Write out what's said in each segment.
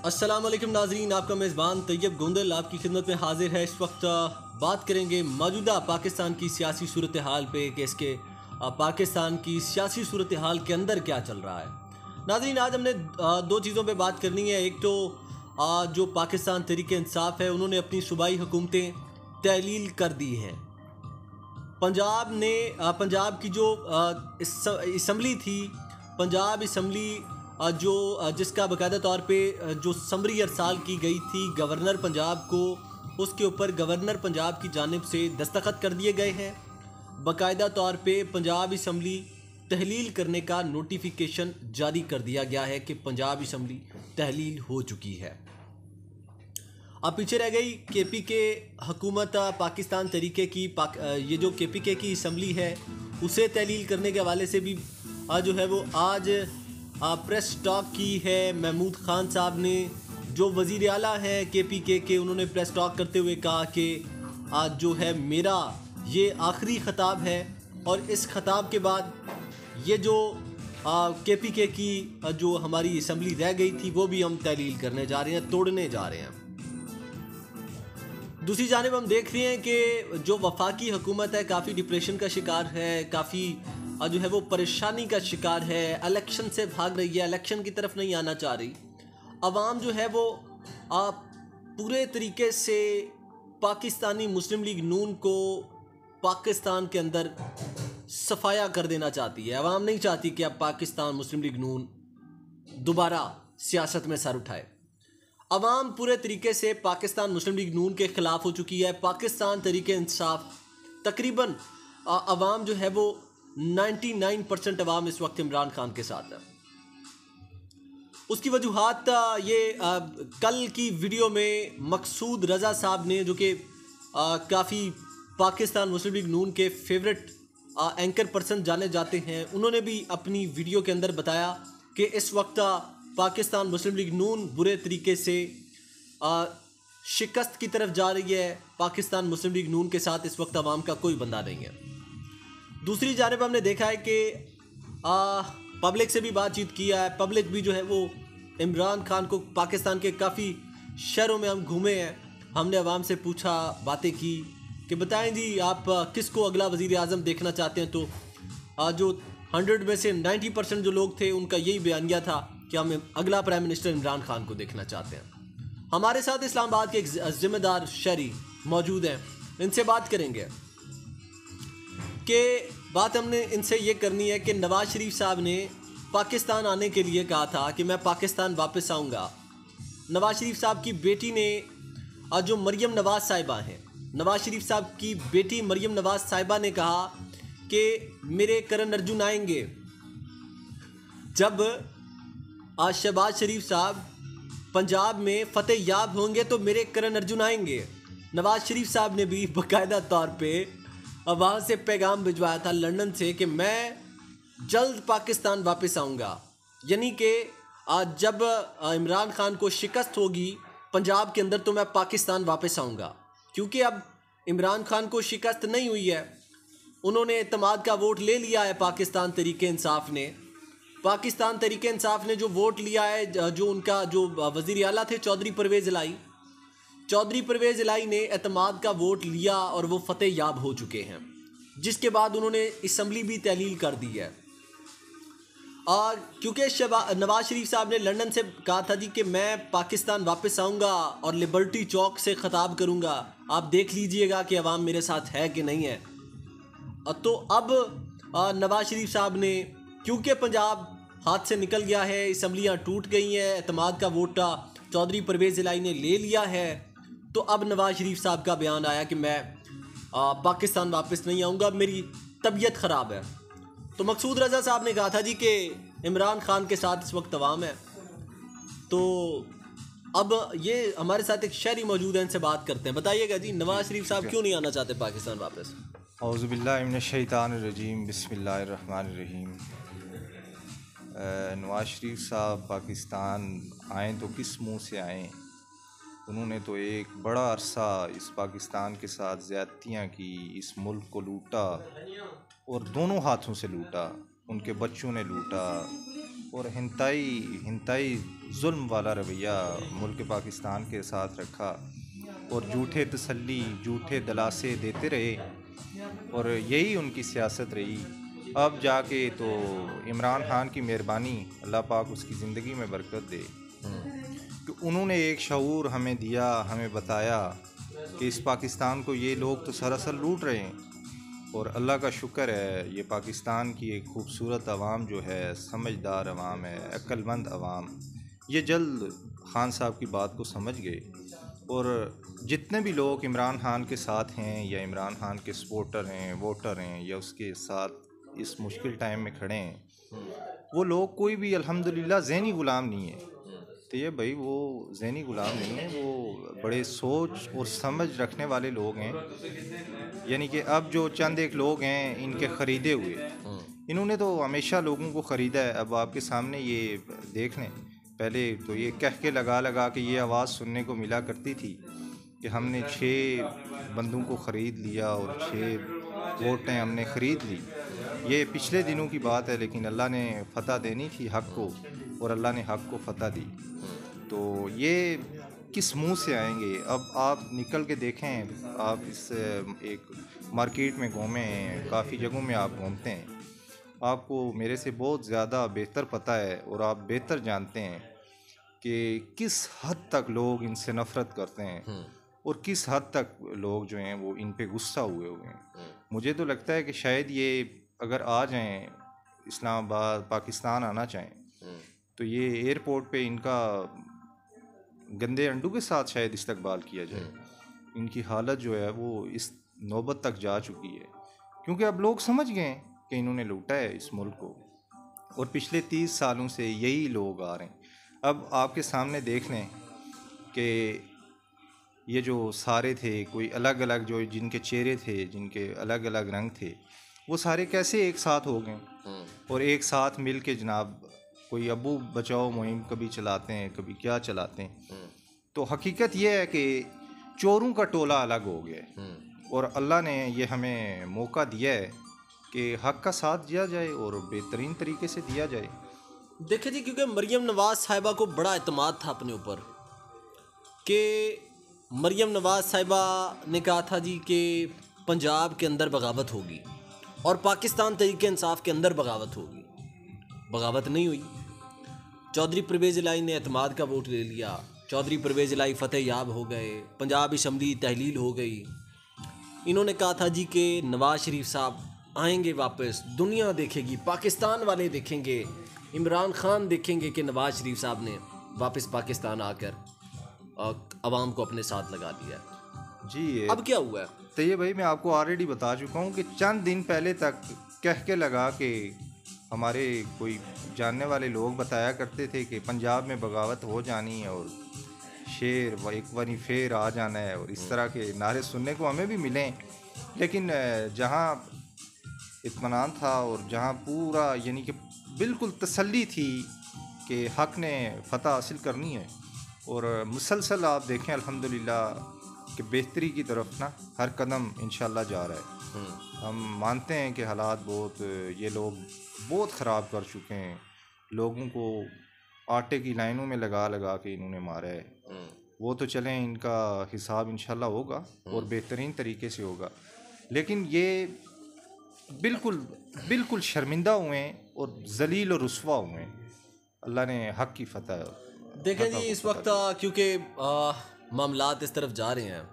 अस्सलाम वालेकुम नाजरीन, आपका मेज़बान तैयब गोंदल आपकी खिदमत में हाजिर है। इस वक्त बात करेंगे मौजूदा पाकिस्तान की सियासी सूरत हाल पे कि इसके पाकिस्तान की सियासी सूरत हाल के अंदर क्या चल रहा है। नाजरीन, आज हमने दो चीज़ों पे बात करनी है। एक तो जो पाकिस्तान तहरीक इंसाफ है, उन्होंने अपनी सूबाई हुकूमतें तहलील कर दी हैं। पंजाब की जो इसम्बली थी, पंजाब इसम्बली जो जिसका बाकायदा तौर पे जो समरी अरसाल की गई थी गवर्नर पंजाब को, उसके ऊपर गवर्नर पंजाब की जानिब से दस्तखत कर दिए गए हैं। बाकायदा तौर पे पंजाब इसम्बली तहलील करने का नोटिफिकेशन जारी कर दिया गया है कि पंजाब इसम्बली तहलील हो चुकी है। अब पीछे रह गई KPK हुकूमत पाकिस्तान तरीके की ये जो KPK की इसम्बली है उसे तहलील करने के हवाले से भी जो है वो आज प्रेस टॉक की है। महमूद खान साहब ने, जो वज़ीर आला है KPK के, उन्होंने प्रेस टॉक करते हुए कहा कि आज जो है मेरा ये आखिरी ख़ताब है और इस ख़ताब के बाद ये जो KPK की जो हमारी असम्बली रह गई थी वो भी हम तहलील करने जा रहे हैं, तोड़ने जा रहे हैं। दूसरी जानिब हम देख रहे हैं कि जो वफाकी हुकूमत है काफ़ी डिप्रेशन का शिकार है, काफ़ी जो है वो परेशानी का शिकार है, इलेक्शन से भाग रही है, इलेक्शन की तरफ नहीं आना चाह रही। अवाम जो है वो पूरे तरीके से पाकिस्तानी मुस्लिम लीग नून को पाकिस्तान के अंदर सफाया कर देना चाहती है। अवाम नहीं चाहती कि अब पाकिस्तान मुस्लिम लीग नून दोबारा सियासत में सर उठाए। अवाम पूरे तरीके से पाकिस्तान मुस्लिम लीग नून के ख़िलाफ़ हो चुकी है। पाकिस्तान तहरीक इंसाफ तकरीबन अवाम जो है वो 99% अवाम इस वक्त इमरान खान के साथ है। उसकी वजूहात ये कल की वीडियो में मकसूद रज़ा साहब ने, जो कि काफ़ी पाकिस्तान मुस्लिम लीग नून के फेवरेट एंकर पर्सन जाने जाते हैं, उन्होंने भी अपनी वीडियो के अंदर बताया कि इस वक्त पाकिस्तान मुस्लिम लीग नून बुरे तरीके से शिकस्त की तरफ जा रही है। पाकिस्तान मुस्लिम लीग नून के साथ इस वक्त अवाम का कोई बंदा नहीं है। दूसरी जानिब हमने देखा है कि पब्लिक से भी बातचीत किया है। पब्लिक भी जो है वो इमरान खान को, पाकिस्तान के काफ़ी शहरों में हम घूमे हैं, हमने अवाम से पूछा, बातें की कि बताएं जी आप किसको अगला वज़ीर आज़म देखना चाहते हैं। तो जो 100 में से 90% जो लोग थे उनका यही बयानिया था कि हम अगला प्राइम मिनिस्टर इमरान खान को देखना चाहते हैं। हमारे साथ इस्लामाबाद के एक ज़िम्मेदार शहरी मौजूद हैं, इनसे बात करेंगे कि बात हमने इनसे ये करनी है कि नवाज़ शरीफ साहब ने पाकिस्तान आने के लिए कहा था कि मैं पाकिस्तान वापस आऊँगा। नवाज़ शरीफ साहब की बेटी ने, जो मरियम नवाज़ साहिबा हैं, नवाज़ शरीफ साहब की बेटी मरियम नवाज़ साहिबा ने कहा कि मेरे करण अर्जुन आएंगे। जब शहबाज शरीफ साहब पंजाब में फतेह याब होंगे तो मेरे करण अर्जुन आएंगे। नवाज़ शरीफ साहब ने भी बाकायदा तौर पे वहाँ से पैगाम भिजवाया था लंदन से कि मैं जल्द पाकिस्तान वापस आऊँगा। यानी कि जब इमरान खान को शिकस्त होगी पंजाब के अंदर तो मैं पाकिस्तान वापस आऊँगा। क्योंकि अब इमरान खान को शिकस्त नहीं हुई है, उन्होंने एतमाद का वोट ले लिया है। पाकिस्तान तहरीक इंसाफ ने जो वोट लिया है, जो उनका जो वज़ीर आला थे चौधरी परवेज़ इलाही ने एतमाद का वोट लिया और वो फतेह याब हो चुके हैं, जिसके बाद उन्होंने असम्बली भी तहलील कर दी है। और क्योंकि नवाज़ शरीफ साहब ने लंदन से कहा था जी कि मैं पाकिस्तान वापस आऊँगा और लिबर्टी चौक से ख़िताब करूँगा, आप देख लीजिएगा कि अवाम मेरे साथ है कि नहीं है। तो अब नवाज़ शरीफ साहब ने, क्योंकि पंजाब हाथ से निकल गया है, असम्बलियाँ टूट गई हैं, एतमाद का वोट चौधरी परवेज़ इलाही ने ले लिया है, तो अब नवाज़ शरीफ साहब का बयान आया कि मैं पाकिस्तान वापस नहीं आऊँगा, मेरी तबीयत ख़राब है। तो मकसूद रज़ा साहब ने कहा था जी कि इमरान खान के साथ इस वक्त अवाम है। तो अब ये हमारे साथ एक शहरी मौजूद है, इनसे बात करते हैं। बताइएगा जी, नवाज़ शरीफ साहब क्यों नहीं आना चाहते पाकिस्तान वापस? औज़ुबिल्लाहि मिनश्शैतानिर्रजीम, बिस्मिल्लाहिर्रहमानिर्रहीम। नवाज़ शरीफ साहब पाकिस्तान आए तो किस मुंह से आए? उन्होंने तो एक बड़ा अरसा इस पाकिस्तान के साथ ज़्यादतियाँ की, इस मुल्क को लूटा और दोनों हाथों से लूटा। उनके बच्चों ने लूटा, और हिंताई जुल्म वाला रवैया मुल्क पाकिस्तान के साथ रखा और झूठे तसल्ली, झूठे दलासे देते रहे और यही उनकी सियासत रही। अब जाके तो इमरान खान की मेहरबानी, अल्लाह पाक उसकी ज़िंदगी में बरकत दे कि उन्होंने एक शऊर हमें दिया, हमें बताया कि इस पाकिस्तान को ये लोग तो सरासर लूट रहे हैं। और अल्लाह का शुक्र है, ये पाकिस्तान की एक खूबसूरत अवाम जो है, समझदार अवाम है, अक्लमंद अवाम, ये जल्द खान साहब की बात को समझ गए। और जितने भी लोग इमरान खान के साथ हैं या इमरान खान के सपोर्टर हैं, वोटर हैं या उसके साथ इस मुश्किल टाइम में खड़े हैं, वो लोग कोई भी अल्हम्दुलिल्लाह ज़हनी ग़ुलाम नहीं है। तो ये भाई वो ज़हनी ग़ुलाम नहीं है, वो बड़े सोच और समझ रखने वाले लोग हैं। यानी कि अब जो चंद एक लोग हैं इनके ख़रीदे हुए, इन्होंने तो हमेशा लोगों को ख़रीदा है। अब आपके सामने ये देख लें, पहले तो ये कह के लगा लगा के ये आवाज़ सुनने को मिला करती थी कि हमने 6 बंदों को ख़रीद लिया और 6 वोटें हमने ख़रीद ली। ये पिछले दिनों की बात है, लेकिन अल्लाह ने फ़तह देनी थी हक़ को और अल्लाह ने हक़ को फ़तह दी। तो ये किस मुंह से आएंगे? अब आप निकल के देखें, आप इस एक मार्केट में घूमें, काफ़ी जगहों में आप घूमते हैं, आपको मेरे से बहुत ज़्यादा बेहतर पता है और आप बेहतर जानते हैं कि किस हद तक लोग इनसे नफ़रत करते हैं और किस हद तक लोग जो हैं वो इन पे गुस्सा हुए हैं। मुझे तो लगता है कि शायद ये अगर आ जाएं, इस्लामाबाद, पाकिस्तान आना चाहें, तो ये एयरपोर्ट पे इनका गंदे अंडों के साथ शायद इस्तकबाल किया जाए। इनकी हालत जो है वो इस नौबत तक जा चुकी है, क्योंकि अब लोग समझ गए हैं कि इन्होंने लूटा है इस मुल्क को और पिछले 30 सालों से यही लोग आ रहे हैं। अब आपके सामने देख लें कि ये जो सारे थे, कोई अलग अलग जो जिनके चेहरे थे, जिनके अलग अलग रंग थे, वो सारे कैसे एक साथ हो गए और एक साथ मिल के जनाब कोई अबू बचाओ मुहिम कभी चलाते हैं, कभी क्या चलाते हैं। तो हकीकत ये है कि चोरों का टोला अलग हो गया है और अल्लाह ने ये हमें मौका दिया है कि हक़ का साथ दिया जाए और बेहतरीन तरीके से दिया जाए। देखिए जी, क्योंकि मरियम नवाज़ साहिबा को बड़ा एतमाद था अपने ऊपर कि मरियम नवाज़ साहिबा ने कहा था जी कि पंजाब के अंदर बगावत होगी और पाकिस्तान तहरीक इंसाफ के अंदर बगावत होगी। बगावत नहीं हुई। चौधरी परवेज़ इलाही ने एतमाद का वोट ले लिया, चौधरी परवेज़ इलाही फतेह याब हो गए, पंजाब असम्बली तहलील हो गई। इन्होंने कहा था जी कि नवाज़ शरीफ साहब आएंगे वापस, दुनिया देखेगी, पाकिस्तान वाले देखेंगे, इमरान खान देखेंगे कि नवाज़ शरीफ साहब ने वापस पाकिस्तान आकर अवाम को अपने साथ लगा दिया। जी, अब क्या हुआ है? तो ये भाई मैं आपको ऑलरेडी बता चुका हूँ कि चंद दिन पहले तक कह के लगा कि हमारे कोई जानने वाले लोग बताया करते थे कि पंजाब में बगावत हो जानी है और शेर एक बारी फेर आ जाना है और इस तरह के नारे सुनने को हमें भी मिले। लेकिन जहाँ इत्मीनान था और जहाँ पूरा यानी कि बिल्कुल तसल्ली थी कि हक़ ने फ़तह हासिल करनी है और मुसलसल आप देखें अल्हम्दुलिल्लाह कि बेहतरी की तरफ ना हर कदम इंशाल्लाह जा रहा है। हम मानते हैं कि हालात ये लोग बहुत ख़राब कर चुके हैं, लोगों को आटे की लाइनों में लगा लगा के इन्होंने मारा है। वो तो चलें, इनका हिसाब इंशाल्लाह होगा और बेहतरीन तरीके से होगा। लेकिन ये बिल्कुल शर्मिंदा हुए हैं और जलील और रुस्वा हुए हैं। अल्लाह ने हक़ की फ़तह। देखें जी, इस वक्त क्योंकि मामलात इस तरफ जा रहे हैं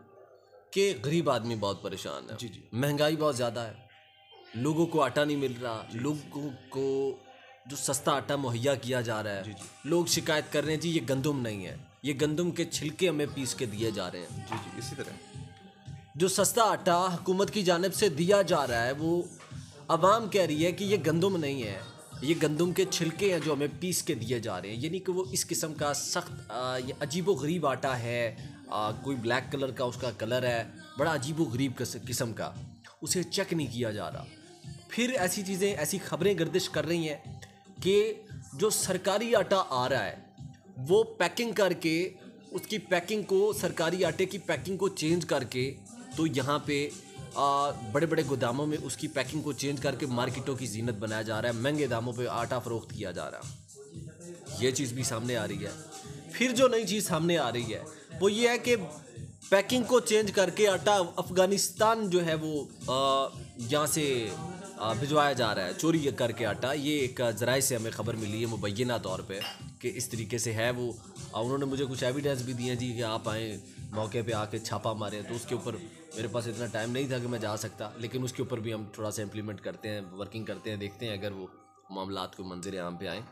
कि गरीब आदमी बहुत परेशान है। जी जी, महंगाई बहुत ज़्यादा है, लोगों को आटा नहीं मिल रहा, लोगों को जो सस्ता आटा मुहैया किया जा रहा है, लोग शिकायत कर रहे हैं जी ये गंदम नहीं है, ये गंदम के छिलके हमें पीस के दिए जा रहे हैं। जी जी, इसी तरह जो सस्ता आटा हुकूमत की जानिब से दिया जा रहा है वो अवाम कह रही है कि ये गंदम नहीं है, ये गंदम के छिलके हैं जो हमें पीस के दिए जा रहे हैं। यानी कि वो इस किस्म का सख्त ये अजीबो गरीब आटा है, कोई ब्लैक कलर का उसका कलर है, बड़ा अजीबो गरीब किस्म का, उसे चेक नहीं किया जा रहा। फिर ऐसी चीज़ें, ऐसी खबरें गर्दिश कर रही हैं कि जो सरकारी आटा आ रहा है वो पैकिंग करके उसकी पैकिंग को, सरकारी आटे की पैकिंग को चेंज करके तो यहाँ पे बड़े बड़े गोदामों में उसकी पैकिंग को चेंज करके मार्केटों की जीनत बनाया जा रहा है, महंगे दामों पे आटा फ़रोख्त किया जा रहा है। ये चीज़ भी सामने आ रही है। फिर जो नई चीज़ सामने आ रही है वो ये है कि पैकिंग को चेंज करके आटा अफ़गानिस्तान जो है वो यहाँ से भिजवाया जा रहा है, चोरी करके आटा। ये एक ज़राए से हमें ख़बर मिली है मुबैना तौर पे कि इस तरीके से है वो। उन्होंने मुझे कुछ एविडेंस भी दिए जी कि आप आएँ मौके पे आके छापा मारें, तो उसके ऊपर मेरे पास इतना टाइम नहीं था कि मैं जा सकता, लेकिन उसके ऊपर भी हम थोड़ा सा इम्प्लीमेंट करते हैं, वर्किंग करते हैं, देखते हैं अगर वो मामलात को मंजर आम पे आएँ।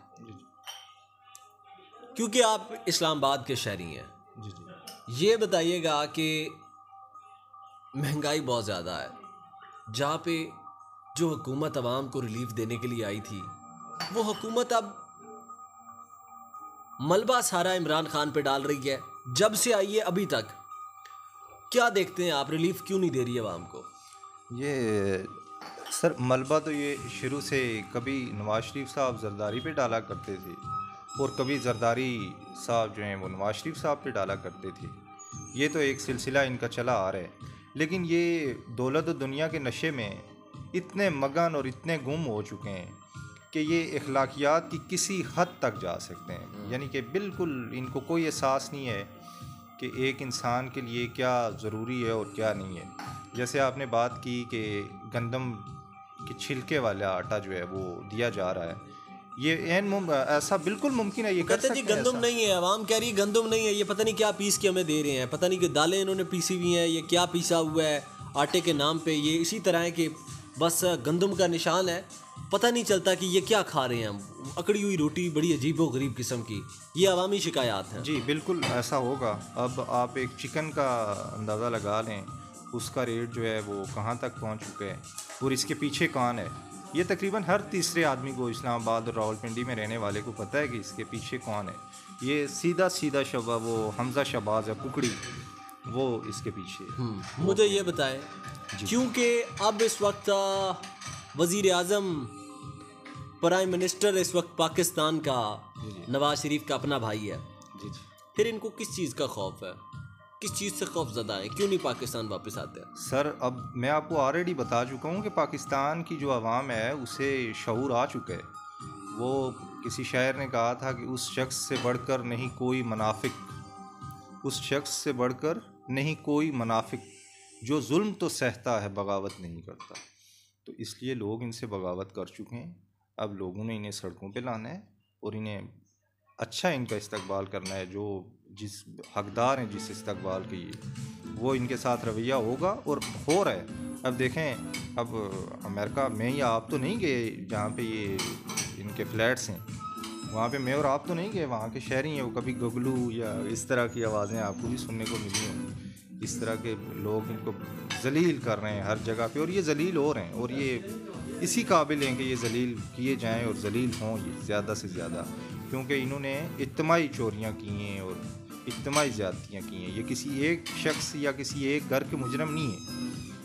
क्योंकि आप इस्लामाबाद के शहरी हैं, ये बताइएगा कि महंगाई बहुत ज़्यादा है, जहाँ पे जो हुकूमत आवाम को रिलीफ देने के लिए आई थी वो हुकूमत अब मलबा सारा इमरान खान पे डाल रही है। जब से आई है अभी तक क्या देखते हैं आप, रिलीफ क्यों नहीं दे रही है आवाम को? ये सर मलबा तो ये शुरू से कभी नवाज शरीफ साहब जरदारी पे डाला करते थे और कभी जरदारी साहब जो हैं वो नवाज शरीफ साहब पे डाला करते थे। ये तो एक सिलसिला इनका चला आ रहा है। लेकिन ये दौलत और दुनिया के नशे में इतने मगन और इतने गुम हो चुके हैं कि ये अखलाकियात की किसी हद तक जा सकते हैं। यानी कि बिल्कुल इनको कोई एहसास नहीं है कि एक इंसान के लिए क्या ज़रूरी है और क्या नहीं है। जैसे आपने बात की कि गंदम के छिलके वाला आटा जो है वो दिया जा रहा है, ये ऐसा बिल्कुल मुमकिन है। ये कहते जी गंदम नहीं है, आवाम कह रही है गंदम नहीं है, ये पता नहीं क्या पीस के हमें दे रहे हैं, पता नहीं कि दालें इन्होंने पीसी हुई हैं, ये क्या पीसा हुआ है आटे के नाम पे। ये इसी तरह है कि बस गंदम का निशान है, पता नहीं चलता कि ये क्या खा रहे हैं, अकड़ी हुई रोटी बड़ी अजीबो गरीब किस्म की। ये अवामी शिकायत हैं। जी बिल्कुल ऐसा होगा। अब आप एक चिकन का अंदाज़ा लगा लें, उसका रेट जो है वो कहाँ तक पहुँच चुका है और इसके पीछे कौन है। ये तकरीबन हर तीसरे आदमी को, इस्लामाबाद और रावलपिंडी में रहने वाले को पता है कि इसके पीछे कौन है। ये सीधा शबा वो हमजा शहबाज है कुकड़ी, वो इसके पीछे। मुझे ये बताएं, क्योंकि अब इस वक्त वज़ीर आज़म प्राइम मिनिस्टर इस वक्त पाकिस्तान का नवाज शरीफ का अपना भाई है, फिर इनको किस चीज़ का खौफ है, किस चीज़ से खौफजदा है, क्यों नहीं पाकिस्तान वापस आते हैं? सर अब मैं आपको ऑलरेडी बता चुका हूँ कि पाकिस्तान की जो आवाम है उसे शऊर आ चुका है। वो किसी शायर ने कहा था कि उस शख्स से बढ़कर नहीं कोई मुनाफिक, उस शख्स से बढ़कर नहीं कोई मुनाफिक, जो जुल्म तो सहता है बगावत नहीं करता। तो इसलिए लोग इनसे बगावत कर चुके हैं। अब लोगों ने इन्हें सड़कों पे लाना है और इन्हें अच्छा इनका इस्तकबाल करना है। जो जिस हकदार हैं जिस इस्तकबाल के, वो इनके साथ रवैया होगा और हो रहा है। अब देखें, अब अमेरिका में या आप तो नहीं गए जहाँ पे ये इनके फ्लैट्स हैं, वहाँ पे मैं और आप तो नहीं गए, वहाँ के शहरी हैं। वो कभी गगलू या इस तरह की आवाज़ें आपको भी सुनने को मिली होंगी। इस तरह के लोग इनको जलील कर रहे हैं हर जगह पे, और ये जलील हो रहे हैं और ये इसी काबिल हैं कि ये जलील किए जाएं और जलील हों ये ज़्यादा से ज़्यादा, क्योंकि इन्होंने इज्तिमाई चोरियाँ की हैं और इज्तिमाई ज़्यादतियाँ की हैं। ये किसी एक शख्स या किसी एक घर के मुजरम नहीं है,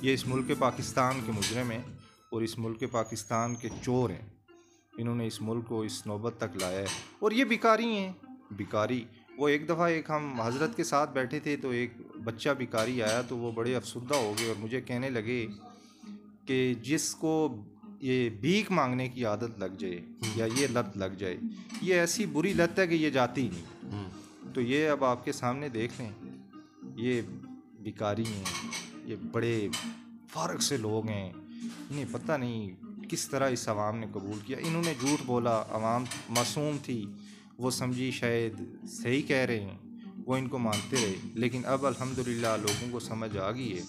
ये इस मुल्क पाकिस्तान के मुजरम हैं और इस मुल्क पाकिस्तान के चोर हैं। इन्होंने इस मुल्क को इस नौबत तक लाया है और ये भिखारी हैं, भिखारी। वो एक दफ़ा एक हम हजरत के साथ बैठे थे तो एक बच्चा भिखारी आया तो वो बड़े अफसुर्दा हो गए और मुझे कहने लगे कि जिसको ये भीख मांगने की आदत लग जाए या ये लत लग जाए, ये ऐसी बुरी लत है कि ये जाती ही नहीं। तो ये अब आपके सामने देख लें, ये भिखारी हैं, ये बड़े फारग से लोग हैं, इन्हें पता नहीं किस तरह इस आवाम ने कबूल किया। इन्होंने झूठ बोला, आवाम मासूम थी, वो समझी शायद सही कह रहे हैं, वो इनको मानते रहे। लेकिन अब अल्हम्दुलिल्लाह लोगों को समझ आ गई है।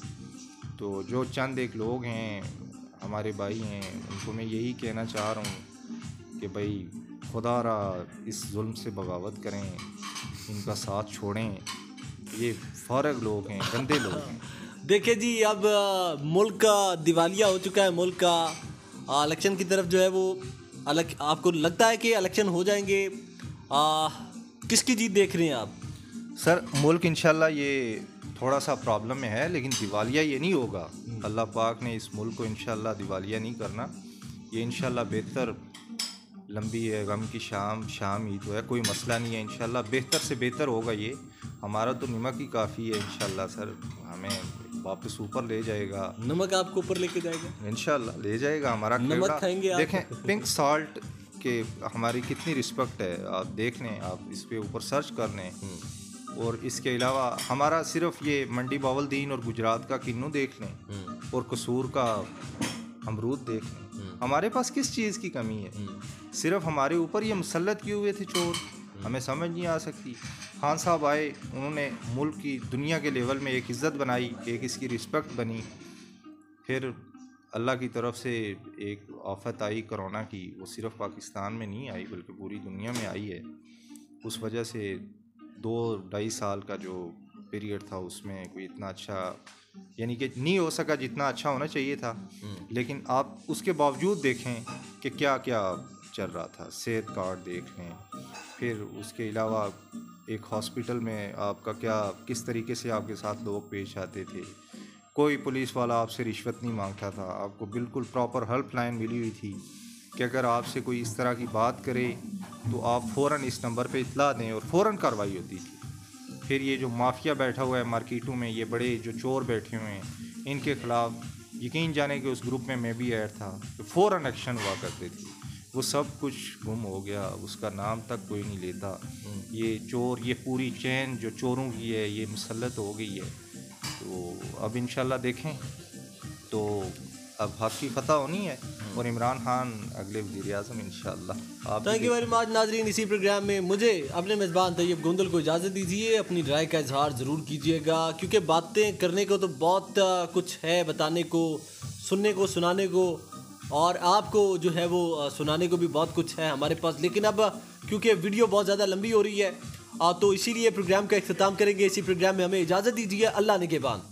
तो जो चंद एक लोग हैं हमारे भाई हैं, उनको मैं यही कहना चाह रहा हूँ कि भाई खुदा रा इस जुल्म से बगावत करें, इनका साथ छोड़ें। ये फारग लोग हैं, गंदे लोग हैं। देखिए जी, अब मुल्क का दिवालिया हो चुका है, मुल्क का इलेक्शन की तरफ जो है वो अलग, आपको लगता है कि इलेक्शन हो जाएंगे? किसकी जीत देख रहे हैं आप? सर मुल्क इंशाल्लाह ये थोड़ा सा प्रॉब्लम में है, लेकिन दिवालिया ये नहीं होगा। अल्लाह पाक ने इस मुल्क को इंशाल्लाह दिवालिया नहीं करना। ये इंशाल्लाह बेहतर, लंबी है गम की शाम ही तो है, कोई मसला नहीं है। इंशाल्लाह बेहतर से बेहतर होगा। ये हमारा तो निमक ही काफ़ी है इंशाल्लाह। सर हमें वापस ऊपर ले जाएगा। नमक आपको ऊपर लेके जाएगा इंशाल्लाह ले जाएगा। हमारा नमक केवड़ा खाएंगे आप? देखें पिंक सॉल्ट के हमारी कितनी रिस्पेक्ट है, आप देख लें, आप इस पे ऊपर सर्च कर लें। और इसके अलावा हमारा सिर्फ ये मंडी बावलदीन और गुजरात का किन्नू देख लें और कसूर का अमरूद देख लें, हमारे पास किस चीज़ की कमी है। सिर्फ हमारे ऊपर ये मुसल्लत किए हुए थे चोर, हमें समझ नहीं आ सकती। खान साहब आए, उन्होंने मुल्क की दुनिया के लेवल में एक इज़्ज़त बनाई, एक इसकी रिस्पेक्ट बनी। फिर अल्लाह की तरफ से एक आफत आई कोरोना की, वो सिर्फ पाकिस्तान में नहीं आई बल्कि पूरी दुनिया में आई है। उस वजह से 2-2.5 साल का जो पीरियड था उसमें कोई इतना अच्छा यानी कि नहीं हो सका जितना अच्छा होना चाहिए था। लेकिन आप उसके बावजूद देखें कि क्या क्या चल रहा था। सेहत कार्ड देख लें, फिर उसके अलावा एक हॉस्पिटल में आपका क्या किस तरीके से आपके साथ लोग पेश आते थे। कोई पुलिस वाला आपसे रिश्वत नहीं मांगता था, आपको बिल्कुल प्रॉपर हेल्पलाइन मिली हुई थी कि अगर आपसे कोई इस तरह की बात करे तो आप फ़ौरन इस नंबर पे इतला दें और फ़ौरन कार्रवाई होती थी। फिर ये जो माफिया बैठा हुआ है मार्केटों में, ये बड़े जो चोर बैठे हुए हैं, इनके ख़िलाफ़ यकीन जाने कि उस ग्रुप में मैं भी ऐड था, तो फ़ौरन एक्शन हुआ करते थे। वो सब कुछ गुम हो गया, उसका नाम तक कोई नहीं लेता। ये चोर, ये पूरी चैन जो चोरों की है ये मुसल्लत हो गई है। तो अब इंशाल्लाह देखें तो अब हक की फतह होनी है और इमरान खान अगले वज़ीर-ए-आज़म इंशाल्लाह। आप थैंक यू वेरी मच नाजरीन। इसी प्रोग्राम में मुझे अपने मेज़बान तैयब गोंदल को इजाज़त दीजिए। अपनी राय का इजहार ज़रूर कीजिएगा, क्योंकि बातें करने को तो बहुत कुछ है, बताने को, सुनने को, सुनाने को, और आपको जो है वो सुनाने को भी बहुत कुछ है हमारे पास। लेकिन अब क्योंकि वीडियो बहुत ज़्यादा लंबी हो रही है तो इसीलिए प्रोग्राम का इख्तिताम करेंगे। इसी प्रोग्राम में हमें इजाज़त दीजिए। अल्लाह ने के बाद।